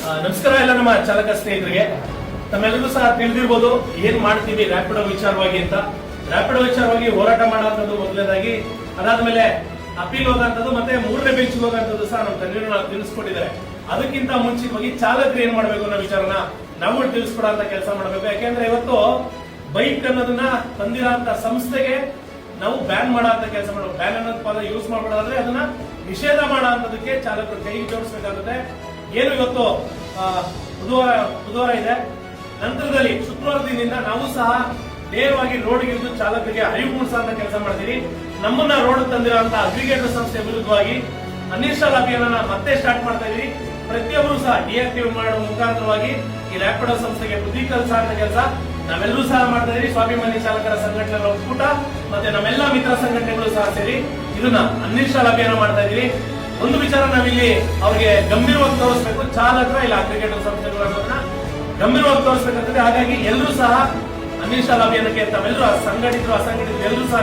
ನಮಸ್ಕಾರ ಎಲ್ಲ ನಮ್ಮ ಚಾಲಕ ಸ್ನೇಹಿತರಿಗೆ. ತಮ್ಮೆಲ್ಲರೂ ಸಹ ತಿಳಿದಿರ್ಬೋದು ಏನ್ ಮಾಡ್ತೀವಿ ರ್ಯಾಪಿಡೋ ವಿಚಾರವಾಗಿ ಅಂತ. ರ್ಯಾಪಿಡೋ ವಿಚಾರವಾಗಿ ಹೋರಾಟ ಮಾಡೋಂಥದ್ದು ಮೊದಲನೇದಾಗಿ, ಅದಾದ್ಮೇಲೆ ಅಪೀಲ್ ಹೋದಂಥದ್ದು, ಮತ್ತೆ ಮೂರನೇ ಬೆಂಚ್ ಹೋದಂಥದ್ದು ಸಹ ನಮ್ಮ ತಂಡಗಳು ತಿಳಿಸ್ಕೊಟ್ಟಿದ್ದಾರೆ. ಅದಕ್ಕಿಂತ ಮುಂಚಿತವಾಗಿ ಚಾಲಕರು ಏನ್ ಮಾಡ್ಬೇಕು ಅನ್ನೋ ವಿಚಾರನ ನಾವು ತಿಳಿಸ್ಕೊಡೋ ಅಂತ ಕೆಲಸ ಮಾಡ್ಬೇಕು. ಯಾಕೆಂದ್ರೆ ಇವತ್ತು ಬೈಕ್ ಅನ್ನೋದನ್ನ ತಂದಿರೋಂತ ಸಂಸ್ಥೆಗೆ ನಾವು ಬ್ಯಾನ್ ಮಾಡೋ ಅಂತ ಕೆಲಸ ಮಾಡಬೇಕು. ಬ್ಯಾನ್ ಅನ್ನೋದು ಪದ ಯೂಸ್ ಮಾಡಬಾರ್ದಾದ್ರೆ ಅದನ್ನ ನಿಷೇಧ ಮಾಡೋ ಅಂತದಕ್ಕೆ ಚಾಲಕರು ಕೈ ಜೋಡಿಸಬೇಕಾಗುತ್ತೆ. ಏನು ಇವತ್ತು ಬುಧವಾರ ಇದೆ, ನಂತರದಲ್ಲಿ ಶುಕ್ರವಾರದಿಂದ ನಾವು ಸಹ ನೇರವಾಗಿ ರೋಡ್ಗೆ ಇಳಿದು ಚಾಲಕರಿಗೆ ಅರಿವು ಮೂಡಿಸೋ ಅಂತ ಕೆಲಸ ಮಾಡ್ತೀವಿ. ನಮ್ಮನ್ನ ರೋಡ್ ತಂದಿರುವಂತಹ ಅಗ್ರಿಗೇಟರ್ ಸಂಸ್ಥೆ ವಿರುದ್ಧವಾಗಿ ಅನಿಶ್ಚಿತ ಅಭಿಯಾನ ಮತ್ತೆ ಸ್ಟಾರ್ಟ್ ಮಾಡ್ತಾ ಇದೀವಿ. ಪ್ರತಿಯೊಬ್ಬರು ಸಹ ಡಿಆಕ್ಟಿವ್ ಮಾಡುವ ಮುಖಾಂತರವಾಗಿ ಈ ರ್ಯಾಪಿಡೋ ಸಂಸ್ಥೆಗೆ ಬುದ್ಧಿ ಕಲಿಸೋ ಅಂತ ಕೆಲಸ ನಾವೆಲ್ಲರೂ ಸಹ ಮಾಡ್ತಾ ಇದೀವಿ. ಸ್ವಾಭಿಮಾನಿ ಚಾಲಕರ ಸಂಘಟನೆಗಳ ಒಕ್ಕೂಟ ಮತ್ತೆ ನಮ್ಮೆಲ್ಲ ಮಿತ್ರ ಸಂಘಟನೆಗಳು ಸಹ ಸೇರಿ ಇದನ್ನ ಅನಿಶ್ಚಿತ ಅಭಿಯಾನ ಮಾಡ್ತಾ ಇದೀವಿ. ಒಂದು ವಿಚಾರ ನಾವಿಲ್ಲಿ ಅವ್ರಿಗೆ ಗಂಭೀರವಾಗಿ ತೋರಿಸಬೇಕು, ಚಾಲಕರ ಇಲ್ಲ ಅಗ್ರಿಗೇಟರ್ ಸಂಸ್ಥೆಗಳು ಅನ್ನೋದನ್ನ ಗಂಭೀರವಾಗಿ ತೋರಿಸಬೇಕಾಗ್ತದೆ. ಹಾಗಾಗಿ ಎಲ್ಲರೂ ಸಹ ಅನಿಶ್ಚಿತ ಅಭಿಯಾನಕ್ಕೆ ತಾವೆಲ್ಲರೂ ಸಂಘಟಿತರು ಅಸಂಘಟಿತರು ಎಲ್ಲರೂ ಸಹ